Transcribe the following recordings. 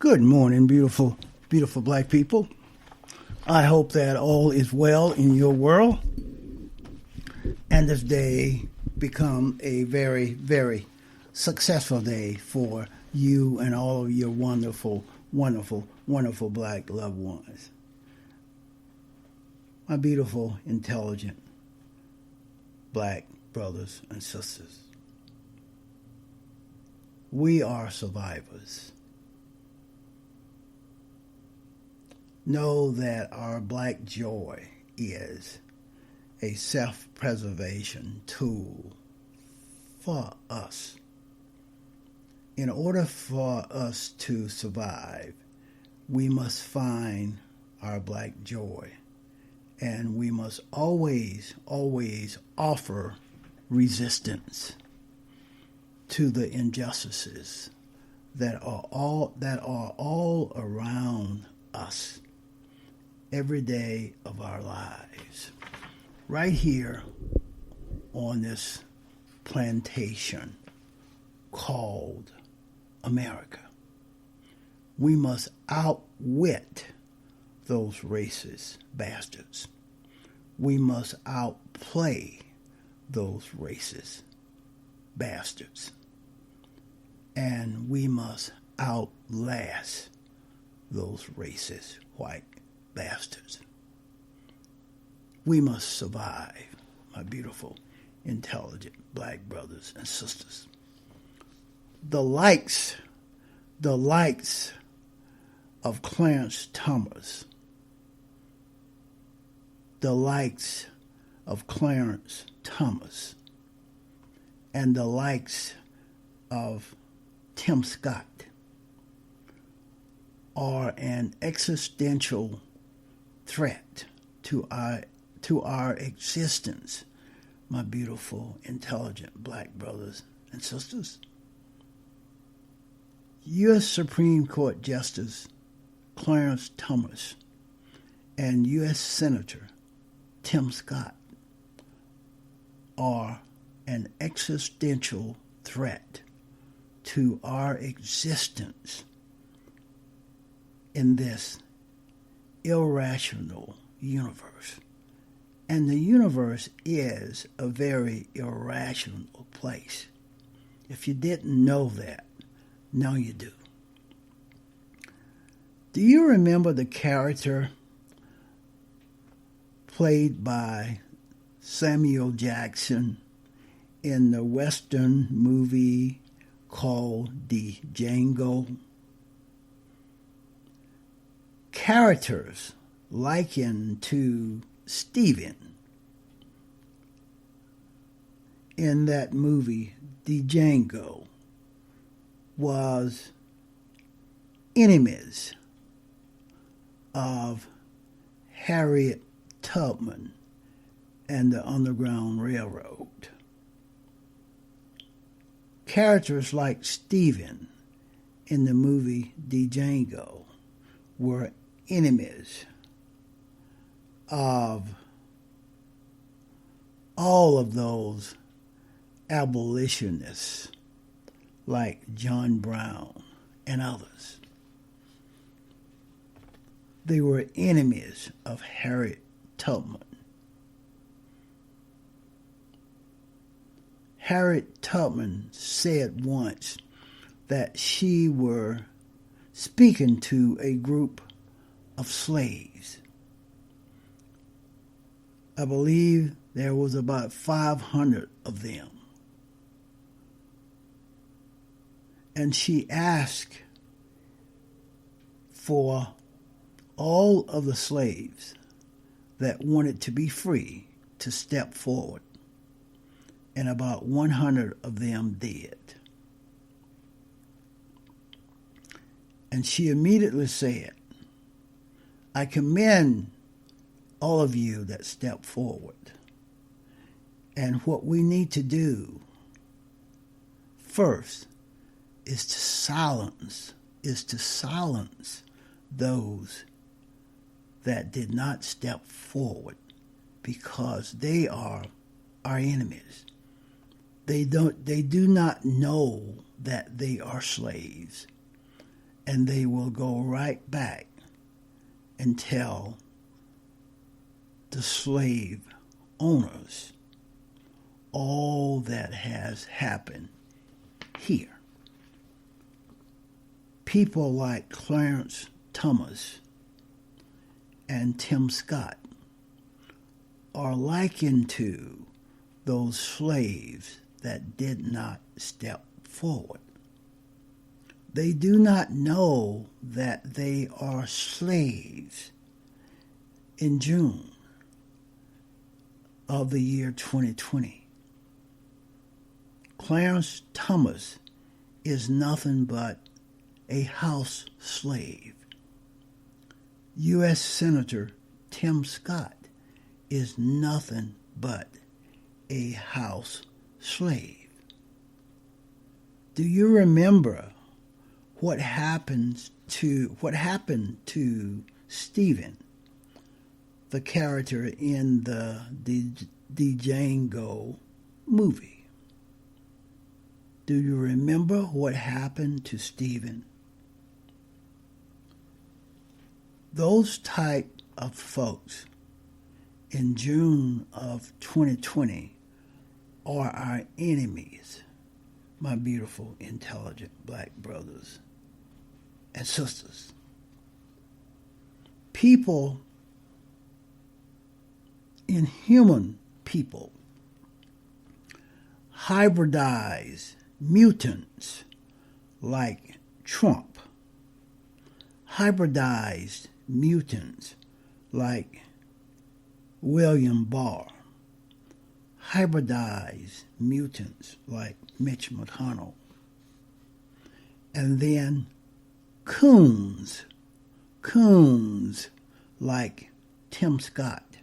Good morning, beautiful, beautiful black people. I hope that all is well in your world and this day become a very, very successful day for you and all of your wonderful, wonderful, wonderful black loved ones. My beautiful, intelligent black brothers and sisters. We are survivors. Know that our black joy is a self-preservation tool for us. In order for us to survive, we must find our black joy, and we must always, always offer resistance to the injustices that are all around us every day of our lives. Right here on this plantation called America, we must outwit those racist bastards. We must outplay those racist bastards. And we must outlast those racist white bastards. We must survive, my beautiful, intelligent black brothers and sisters. The likes of Clarence Thomas, the likes of Clarence Thomas, and the likes of Tim Scott are an existential threat to our existence, my beautiful, intelligent black brothers and sisters. U.S. Supreme Court Justice Clarence Thomas and U.S. Senator Tim Scott are an existential threat to our existence in this irrational universe. And the universe is a very irrational place. If you didn't know that, now you do. Do you remember the character played by Samuel Jackson in the Western movie called The Django? Characters likened to Stephen in that movie, The Django, was enemies of Harriet Tubman and the Underground Railroad. Characters like Stephen in the movie The Django were enemies of all of those abolitionists like John Brown and others. They were enemies of Harriet Tubman. Harriet Tubman said once that she were speaking to a group of slaves. I believe there was about 500 of them. And she asked for all of the slaves that wanted to be free to step forward. And about 100 of them did. And she immediately said, I commend all of you that step forward. And what we need to do first is to silence those that did not step forward, because they are our enemies. They do not know that they are slaves. and they will go right back and tell the slave owners all that has happened here. People like Clarence Thomas and Tim Scott are likened to those slaves that did not step forward. They do not know that they are slaves in June of the year 2020. Clarence Thomas is nothing but a house slave. U.S. Senator Tim Scott is nothing but a house slave. Do you remember what happened to Stephen, the character in the Django movie? Do you remember what happened to Stephen? Those type of folks in June of 2020 are our enemies, my beautiful, intelligent black brothers and sisters. People, inhuman people, hybridized mutants like Trump, hybridized mutants like William Barr, hybridized mutants like Mitch McConnell, and then coons like Tim Scott,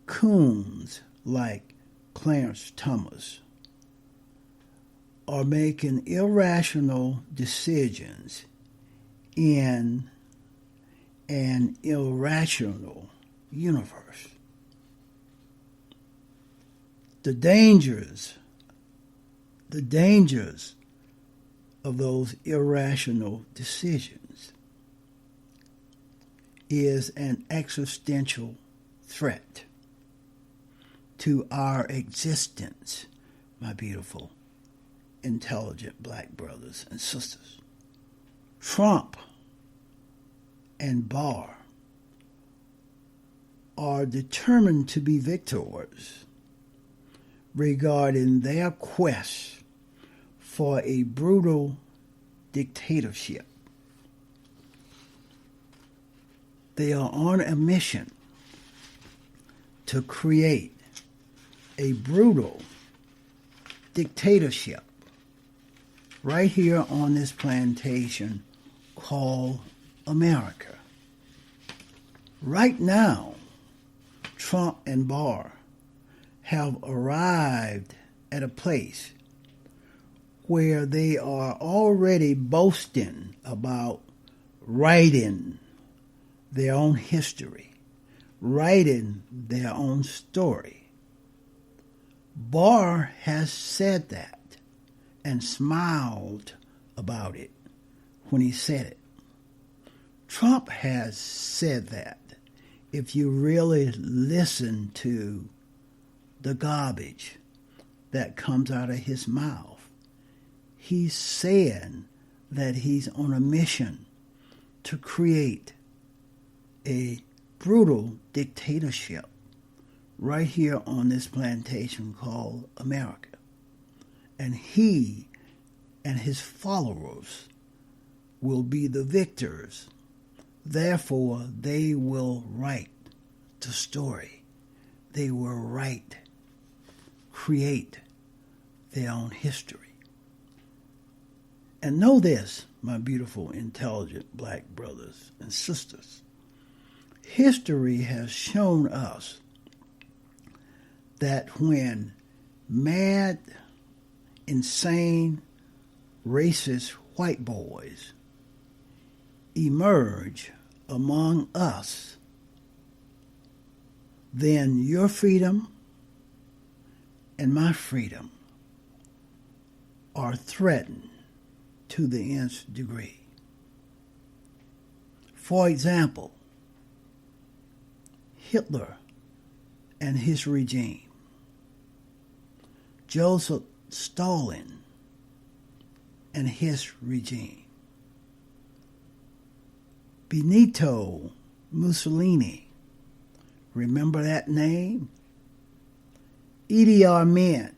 coons like Clarence Thomas are making irrational decisions in an irrational universe. The dangers of those irrational decisions is an existential threat to our existence, my beautiful, intelligent black brothers and sisters. Trump and Barr are determined to be victors regarding their quest for a brutal dictatorship. They are on a mission to create a brutal dictatorship right here on this plantation called America. Right now, Trump and Barr have arrived at a place where they are already boasting about writing their own history, writing their own story. Barr has said that and smiled about it when he said it. Trump has said that. If you really listen to the garbage that comes out of his mouth, he's saying that he's on a mission to create a brutal dictatorship right here on this plantation called America. And he and his followers will be the victors. Therefore, they will write the story. They will create their own history. And know this, my beautiful, intelligent black brothers and sisters. History has shown us that when mad, insane, racist white boys emerge among us, then your freedom and my freedom are threatened to the nth degree. For example, Hitler and his regime, Joseph Stalin and his regime, Benito Mussolini, remember that name? Idi Amin,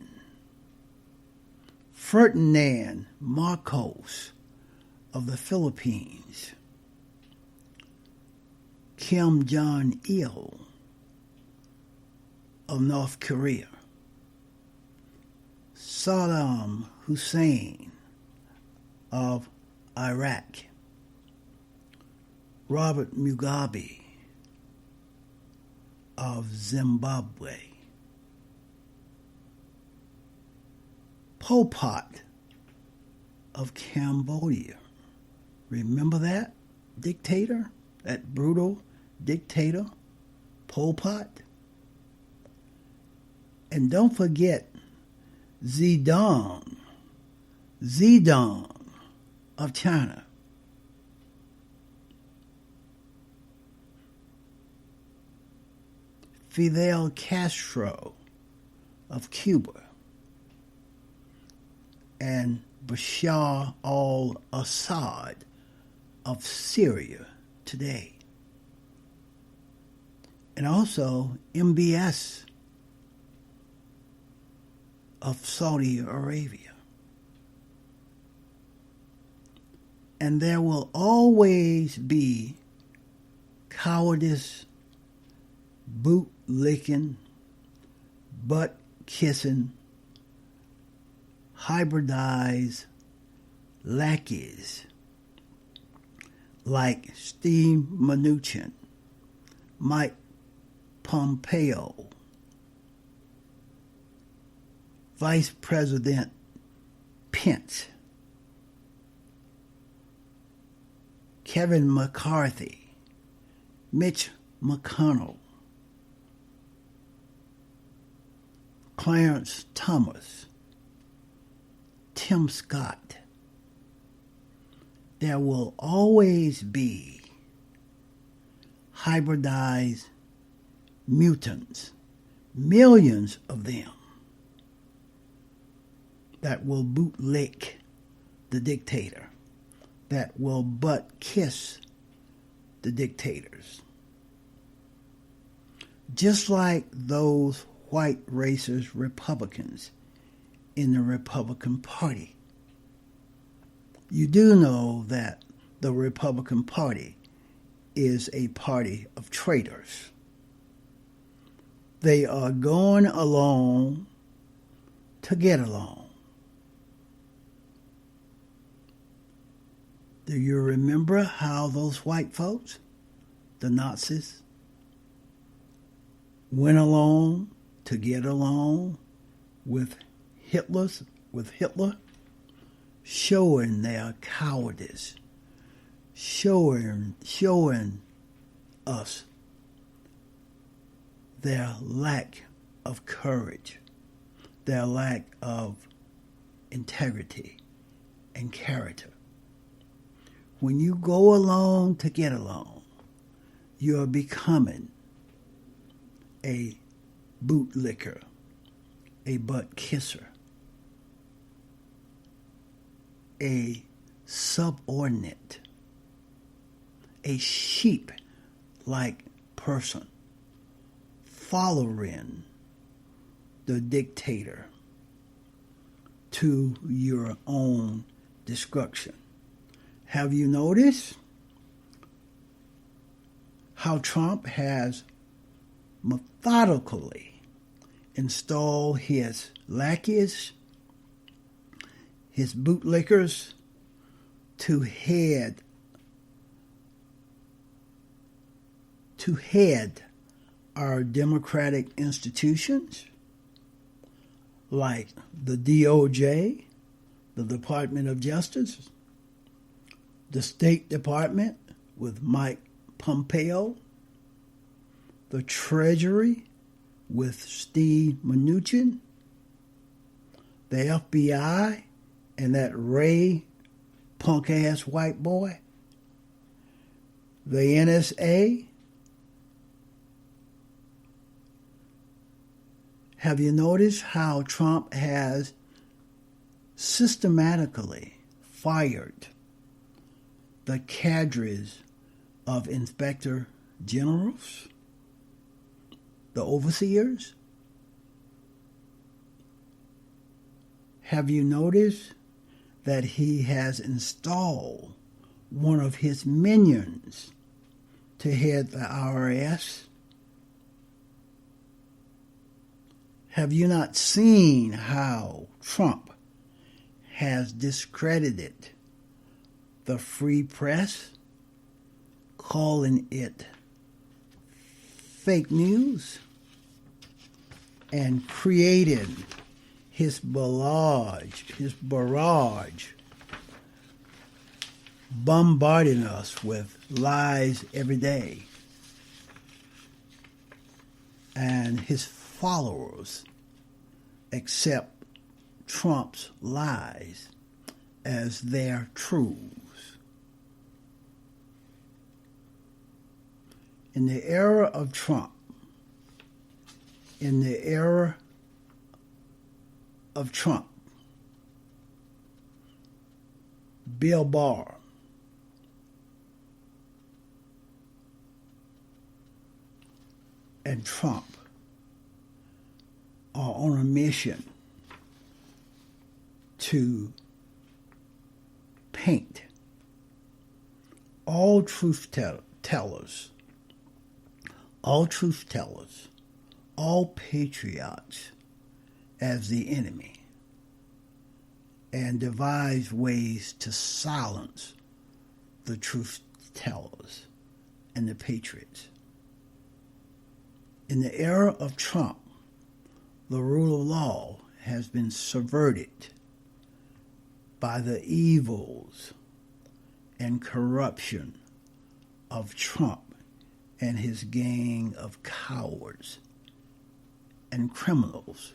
Ferdinand Marcos of the Philippines, Kim Jong-il of North Korea, Saddam Hussein of Iraq, Robert Mugabe of Zimbabwe, Pol Pot of Cambodia. Remember that dictator, that brutal dictator, Pol Pot? And don't forget Zedong of China. Fidel Castro of Cuba, and Bashar al-Assad of Syria today. And also MBS of Saudi Arabia. And there will always be cowardice, boot-licking, butt-kissing, hybridized lackeys like Steve Mnuchin, Mike Pompeo, Vice President Pence, Kevin McCarthy, Mitch McConnell, Clarence Thomas, Tim Scott. There will always be hybridized mutants, millions of them, that will bootlick the dictator, that will butt kiss the dictators. Just like those white racist Republicans in the Republican Party. You do know that the Republican Party is a party of traitors. They are going along to get along. Do you remember how those white folks, the Nazis, went along to get along with Hitler, showing their cowardice, showing us their lack of courage, their lack of integrity and character. When you go along to get along, you are becoming a bootlicker, a butt kisser, a subordinate, a sheep-like person following the dictator to your own destruction. Have you noticed how Trump has methodically installed his lackeys, his bootlickers, to head our democratic institutions like the DOJ, the Department of Justice, the State Department with Mike Pompeo, the Treasury with Steve Mnuchin, the FBI and that Ray punk-ass white boy. The NSA. Have you noticed how Trump has systematically fired the cadres of inspector generals, the overseers? Have you noticed that he has installed one of his minions to head the IRS? Have you not seen how Trump has discredited the free press, calling it fake news, and created his barrage, bombarding us with lies every day? And his followers accept Trump's lies as their truths. In the era of Trump, Bill Barr and Trump are on a mission to paint all truth tellers, all patriots as the enemy, and devise ways to silence the truth tellers and the patriots. In the era of Trump, the rule of law has been subverted by the evils and corruption of Trump and his gang of cowards and criminals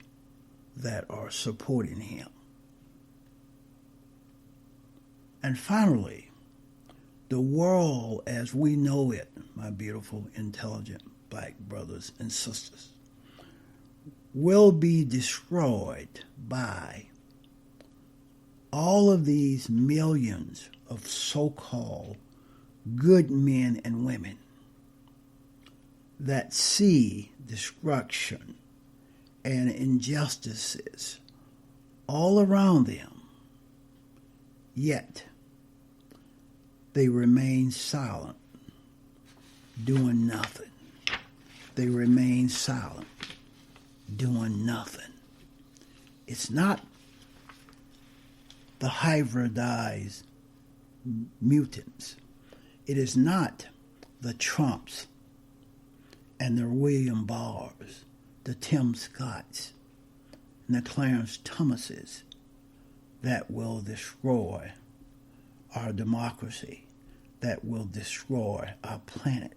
that are supporting him. And finally, the world as we know it, my beautiful, intelligent black brothers and sisters, will be destroyed by all of these millions of so-called good men and women that see destruction and injustices all around them, yet they remain silent, doing nothing. They remain silent, doing nothing. It's not the hybridized mutants. It is not the Trumps and the William Barrs, the Tim Scotts, and the Clarence Thomases that will destroy our democracy, that will destroy our planet.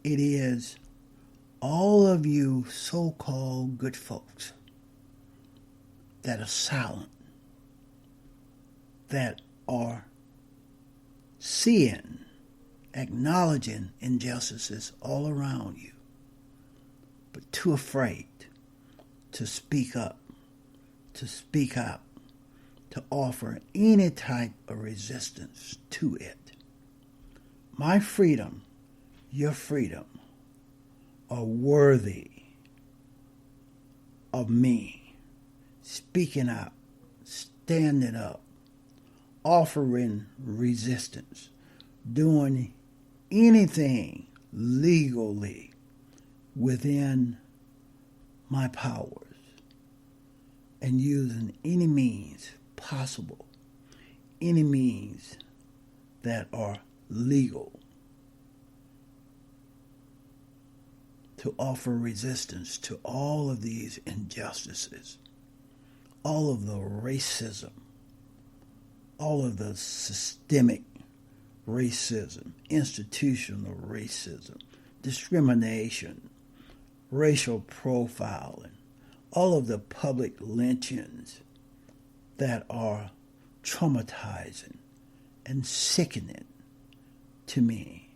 It is all of you so-called good folks that are silent, that are seeing, acknowledging injustices all around you, but too afraid to speak up, to speak out, to offer any type of resistance to it. My freedom, your freedom, are worthy of me speaking out, standing up, offering resistance, doing anything legally within my powers, and using any means possible, any means that are legal to offer resistance to all of these injustices, all of the racism, all of the systemic racism, institutional racism, discrimination, racial profiling, all of the public lynchings that are traumatizing and sickening to me.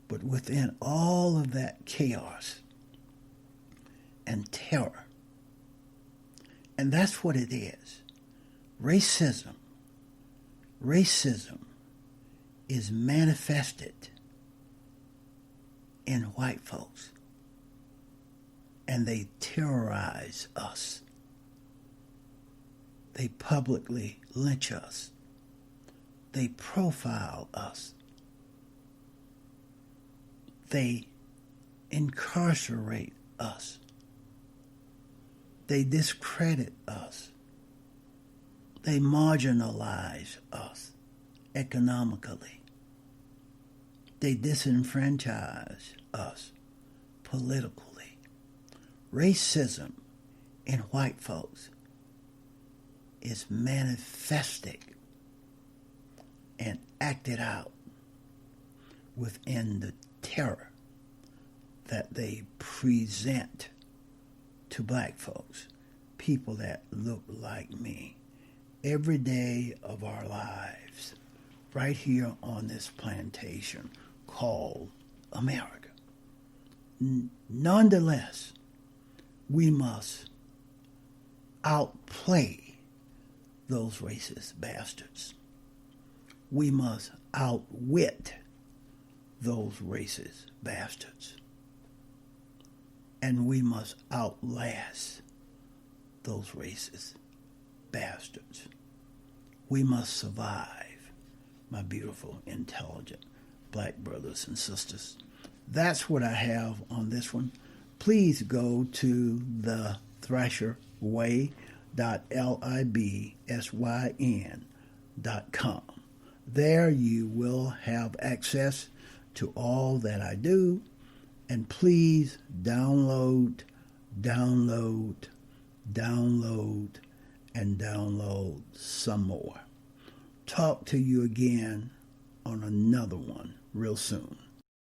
But within all of that chaos and terror, and that's what it is. Racism is manifested in white folks, and they terrorize us. They publicly lynch us. They profile us. They incarcerate us. They discredit us. They marginalize us economically. They disenfranchise us politically. Racism in white folks is manifested and acted out within the terror that they present to black folks, people that look like me, every day of our lives, right here on this plantation called America. Nonetheless, we must outplay those racist bastards. We must outwit those racist bastards. And we must outlast those racist bastards. We must survive, my beautiful, intelligent black brothers and sisters. That's what I have on this one. Please go to the thrasherway.libsyn.com. There you will have access to all that I do. And please download, and download some more. Talk to you again on another one real soon.